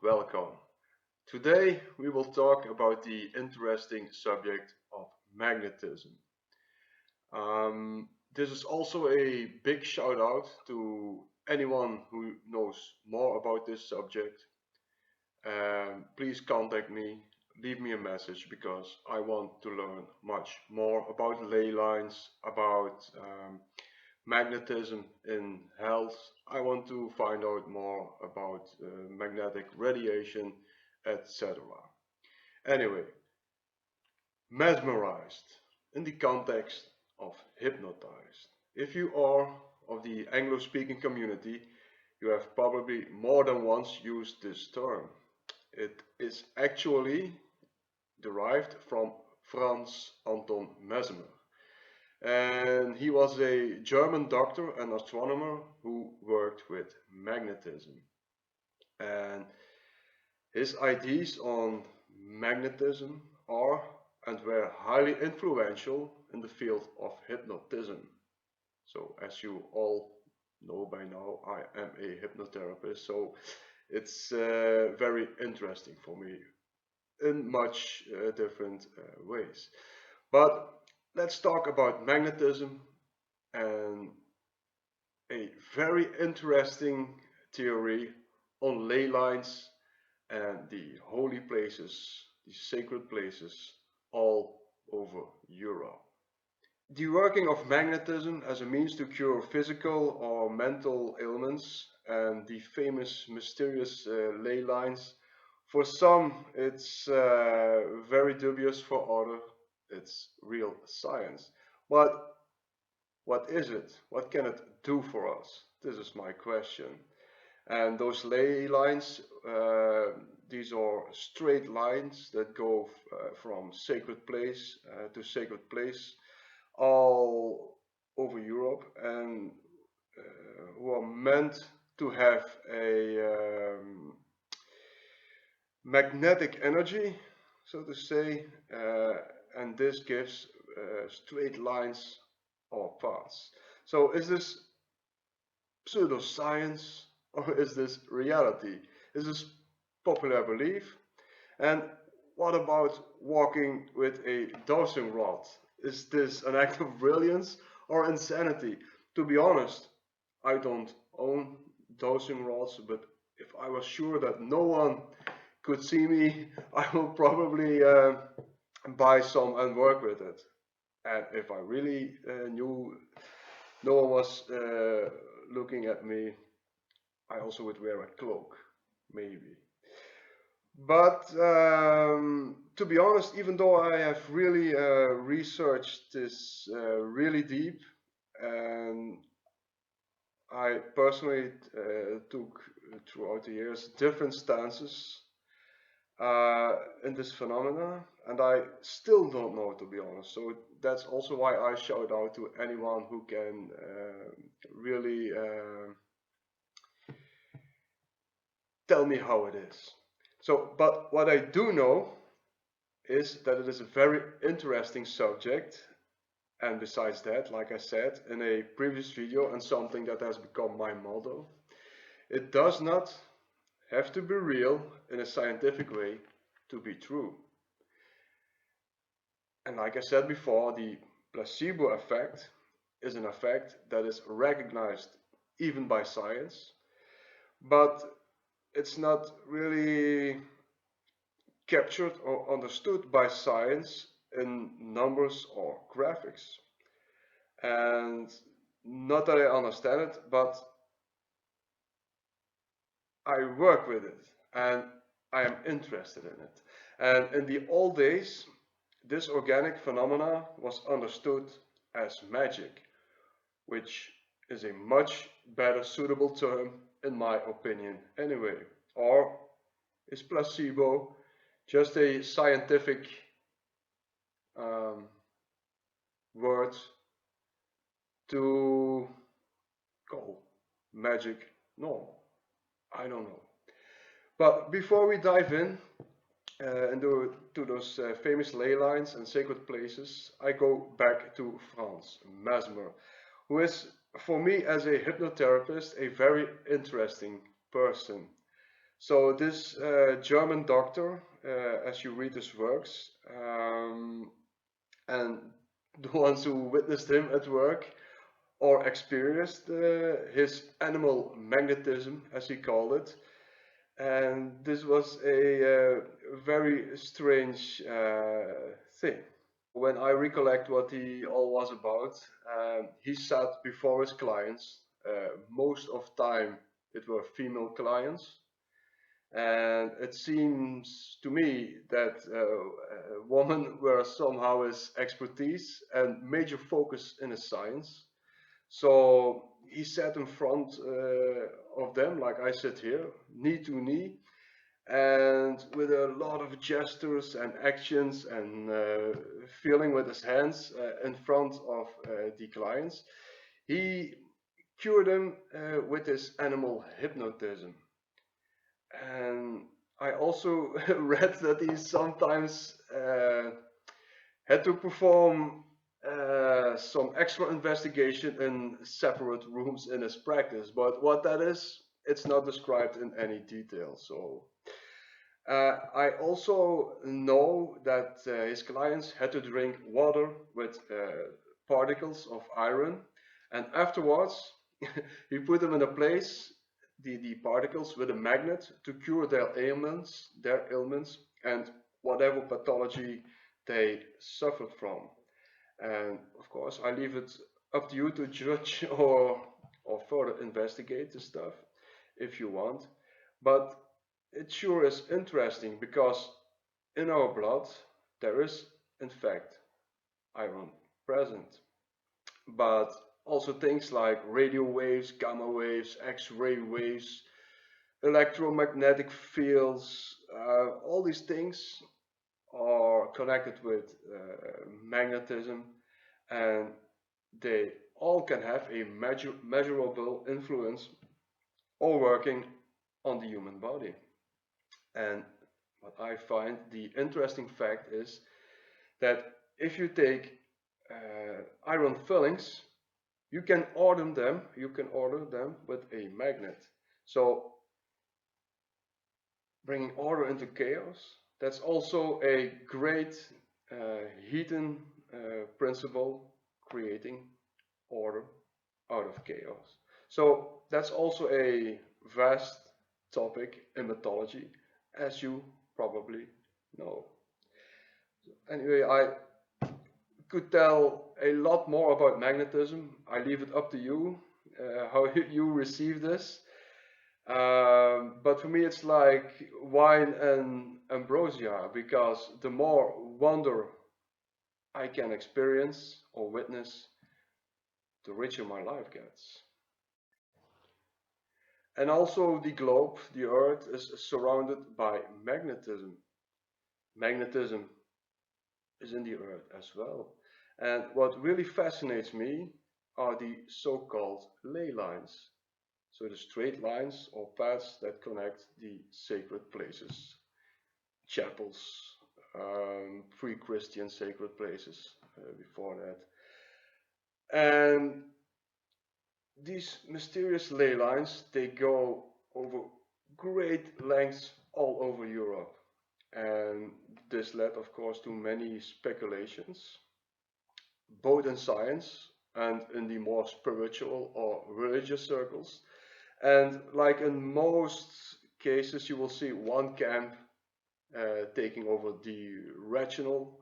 welcome. Today we will talk about the interesting subject of magnetism. This is also a big shout out to anyone who knows more about this subject. Please contact me, leave me a message because I want to learn much more about ley lines, about magnetism in health. I want to find out more about magnetic radiation, etc. Anyway, mesmerized in the context of hypnotized. If you are of the Anglo-speaking community, you have probably more than once used this term. It is actually derived from Franz Anton Mesmer, and he was a German doctor and astronomer who worked with magnetism. And his ideas on magnetism are and were highly influential in the field of hypnotism. So, as you all know by now, I am a hypnotherapist, so it's very interesting for me in much different ways. But let's talk about magnetism and a very interesting theory on ley lines and the holy places, the sacred places all over Europe. The working of magnetism as a means to cure physical or mental ailments and the famous mysterious ley lines. For some, it's very dubious. For others, it's real science. But what is it? What can it do for us? This is my question. And those ley lines, these are straight lines that go from sacred place to sacred place all over Europe, and who are meant to have a magnetic energy, so to say, and this gives straight lines or paths. So is this pseudoscience or is this reality? Is this popular belief? And what about walking with a dowsing rod? Is this an act of brilliance or insanity? To be honest, I don't own dowsing rods, but if I was sure that no one could see me, I will probably buy some and work with it. And if I really knew no one was looking at me, I also would wear a cloak, maybe. But to be honest, even though I have really researched this really deep, and I personally took throughout the years different stances in this phenomena, and I still don't know, to be honest. So that's also why I shout out to anyone who can really tell me how it is. So, but what I do know is that it is a very interesting subject, and besides that, like I said in a previous video, and something that has become my motto, it does not have to be real in a scientific way to be true. And like I said before, the placebo effect is an effect that is recognized even by science, but it's not really captured or understood by science in numbers or graphics. And not that I understand it, but I work with it and I am interested in it. And in the old days, this organic phenomena was understood as magic, which is a much better suitable term in my opinion anyway. Or is placebo just a scientific word to call magic normal? I don't know. But before we dive in into those famous ley lines and sacred places, I go back to Franz Mesmer, who is, for me as a hypnotherapist, a very interesting person. So this German doctor, as you read his works, and the ones who witnessed him at work or experienced his animal magnetism, as he called it, and this was a very strange thing. When I recollect what he all was about, he sat before his clients. Most of time it were female clients, and it seems to me that women were somehow his expertise and major focus in his science. So he sat in front of them, like I sit here, knee to knee, and with a lot of gestures and actions and feeling with his hands in front of the clients, he cured them with his animal hypnotism. And I also read that he sometimes had to perform some extra investigation in separate rooms in his practice. But what that is, it's not described in any detail. So I also know that his clients had to drink water with particles of iron, and afterwards he put them in a place, the particles, with a magnet to cure their ailments, and whatever pathology they suffered from. And of course, I leave it up to you to judge or further investigate the stuff if you want. But it sure is interesting because in our blood there is, in fact, iron present. But also things like radio waves, gamma waves, X-ray waves, electromagnetic fields, all these things are connected with magnetism, and they all can have a measurable influence or working on the human body. And what I find the interesting fact is that if you take iron fillings, you can order them with a magnet. So bringing order into chaos, that's also a great Heaton principle, creating order out of chaos. So that's also a vast topic in mythology, as you probably know. Anyway, I could tell a lot more about magnetism. I leave it up to you how you receive this. But for me, it's like wine and ambrosia, because the more wonder I can experience or witness, the richer my life gets. And also, the globe, the earth, is surrounded by magnetism. Magnetism is in the earth as well. And what really fascinates me are the so-called ley lines. So the straight lines or paths that connect the sacred places, chapels, pre-Christian sacred places before that. And these mysterious ley lines, they go over great lengths all over Europe. And this led, of course, to many speculations, both in science and in the more spiritual or religious circles. And like in most cases, you will see one camp taking over the rational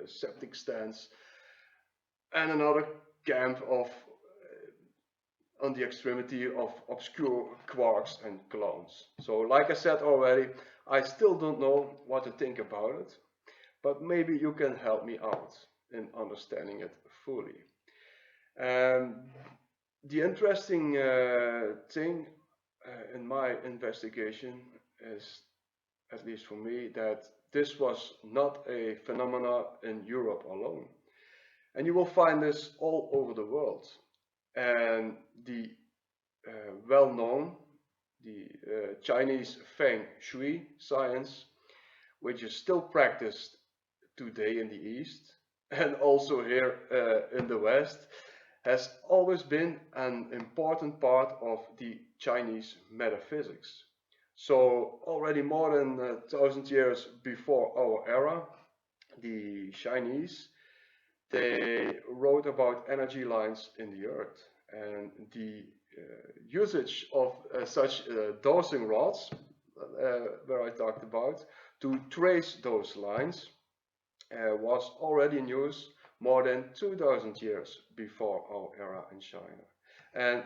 septic stance, and another camp of on the extremity of obscure quarks and clones. So like I said already, I still don't know what to think about it, but maybe you can help me out in understanding it fully. The interesting thing in my investigation is, at least for me, that this was not a phenomena in Europe alone. And you will find this all over the world. And the well-known, the Chinese Feng Shui science, which is still practiced today in the East and also here in the West, has always been an important part of the Chinese metaphysics. So already more than 1,000 years before our era, the Chinese, they wrote about energy lines in the earth, and the usage of such dowsing rods, where I talked about, to trace those lines was already in use more than 2,000 years before our era in China. And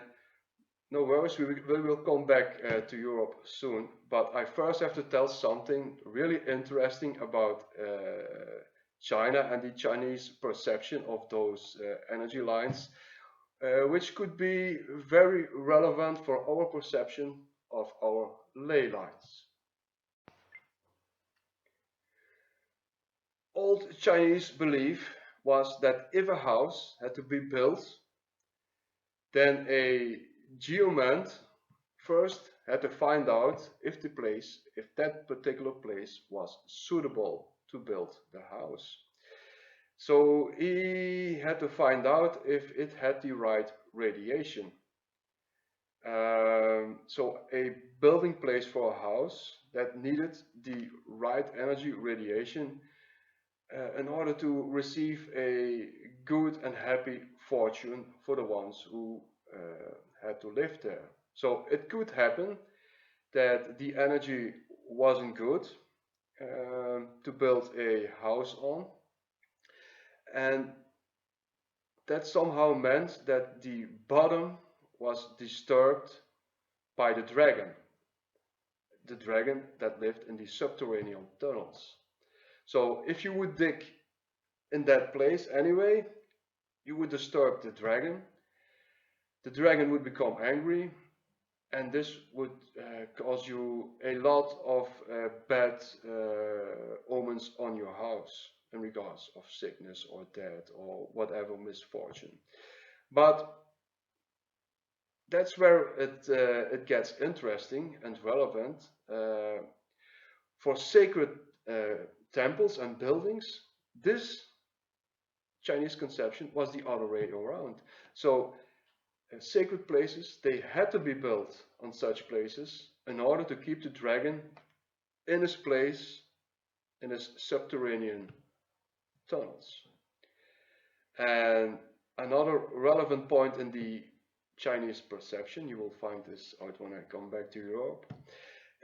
no worries, we will come back to Europe soon, but I first have to tell something really interesting about China and the Chinese perception of those energy lines, which could be very relevant for our perception of our ley lines. Old Chinese belief was that if a house had to be built, then a geomant first had to find out if that particular place was suitable to build the house. So he had to find out if it had the right radiation. So a building place for a house that needed the right energy radiation in order to receive a good and happy fortune for the ones who had to live there. So it could happen that the energy wasn't good to build a house on, and that somehow meant that the bottom was disturbed by the dragon that lived in the subterranean tunnels. So if you would dig in that place anyway, you would disturb the dragon. The dragon would become angry, and this would cause you a lot of bad omens on your house in regards of sickness or death or whatever misfortune. But that's where it gets interesting and relevant. For sacred temples and buildings, this Chinese conception was the other way around. So sacred places, they had to be built on such places in order to keep the dragon in his place in his subterranean tunnels. And another relevant point in the Chinese perception, you will find this out when I come back to Europe,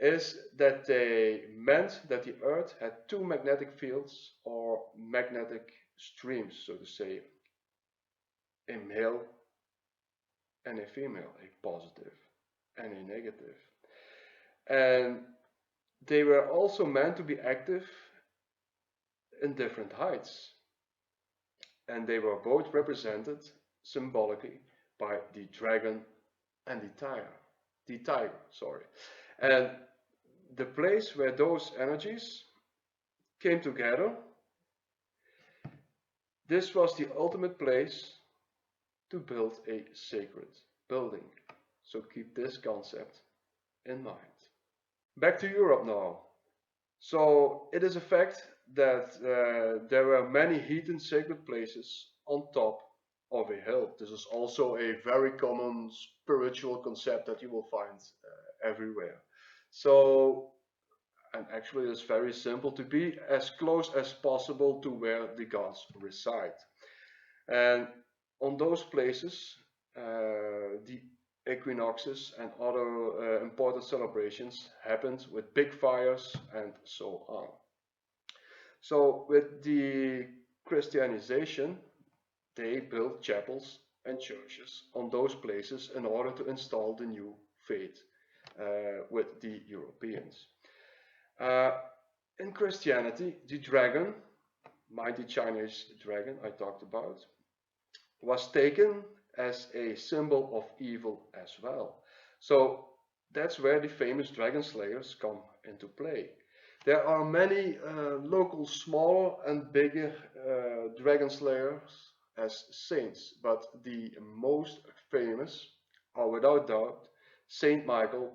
is that they meant that the earth had two magnetic fields or magnetic streams, so to say, a male and a female, a positive and a negative. And they were also meant to be active in different heights. And they were both represented symbolically by the dragon and the tiger, sorry. And the place where those energies came together, this was the ultimate place to build a sacred building. So keep this concept in mind. Back to Europe now. So it is a fact that there were many heathen sacred places on top of a hill. This is also a very common spiritual concept that you will find everywhere. So, and actually it's very simple to be as close as possible to where the gods reside. And on those places, the equinoxes and other important celebrations happened with big fires and so on. So with the Christianization, they built chapels and churches on those places in order to install the new faith with the Europeans. In Christianity, the dragon, mighty Chinese dragon I talked about, was taken as a symbol of evil as well. So that's where the famous dragon slayers come into play. There are many local smaller and bigger dragon slayers as saints, but the most famous are without doubt Saint Michael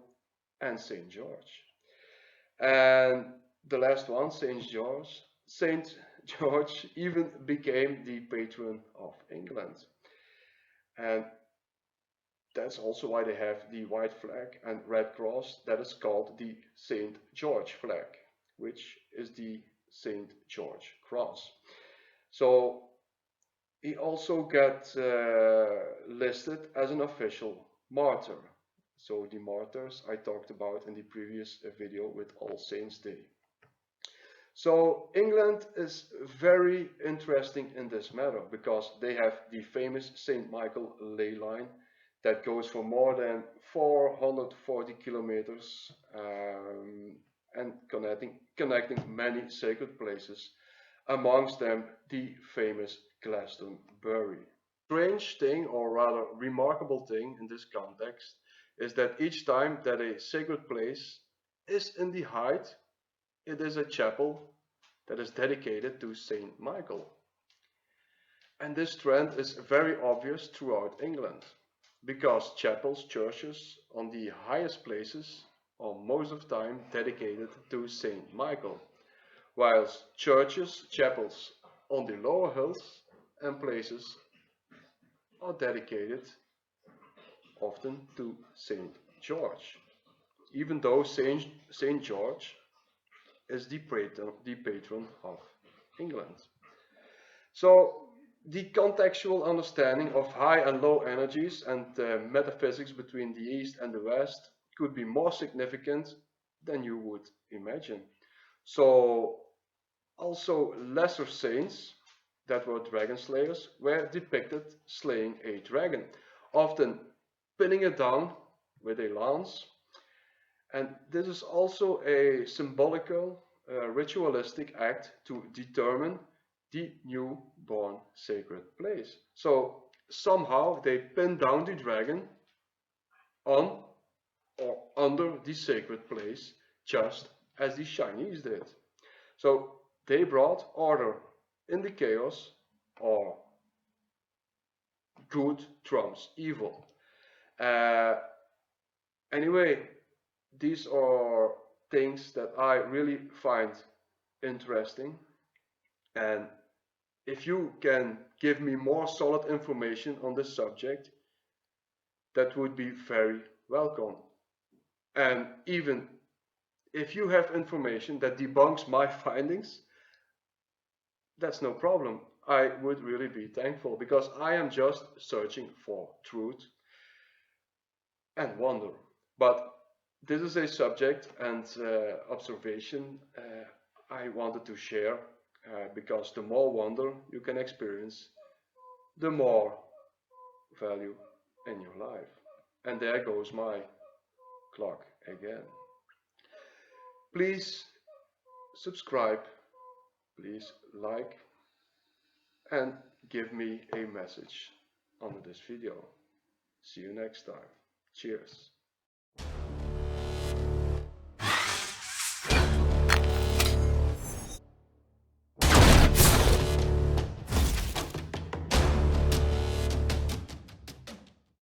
and Saint George. And the last one, Saint George even became the patron of England. And That's also why they have the white flag and red cross that is called the St. George flag, which is the St. George cross. So he also got listed as an official martyr. So the martyrs I talked about in the previous video with All Saints Day. So England is very interesting in this matter because they have the famous St. Michael ley line that goes for more than 440 kilometers and connecting many sacred places, amongst them the famous Glastonbury. Strange thing, or rather remarkable thing in this context, is that each time that a sacred place is in the height, it is a chapel that is dedicated to Saint Michael. And this trend is very obvious throughout England, because chapels, churches on the highest places are most of the time dedicated to Saint Michael, whilst churches, chapels on the lower hills and places are dedicated often to Saint George, even though Saint George is the patron of England. So the contextual understanding of high and low energies and metaphysics between the East and the West could be more significant than you would imagine. So also lesser saints that were dragon slayers were depicted slaying a dragon, often pinning it down with a lance. And this is also a symbolical, ritualistic act to determine the newborn sacred place. So somehow they pin down the dragon on or under the sacred place, just as the Chinese did. So they brought order in the chaos, or good trumps evil. Anyway, these are things that I really find interesting, and if you can give me more solid information on this subject, that would be very welcome. And even if you have information that debunks my findings, that's no problem. I would really be thankful, because I am just searching for truth and wonder. But this is a subject and observation I wanted to share, because the more wonder you can experience, the more value in your life. And there goes my clock again. Please subscribe, please like, and give me a message under this video. See you next time. Cheers.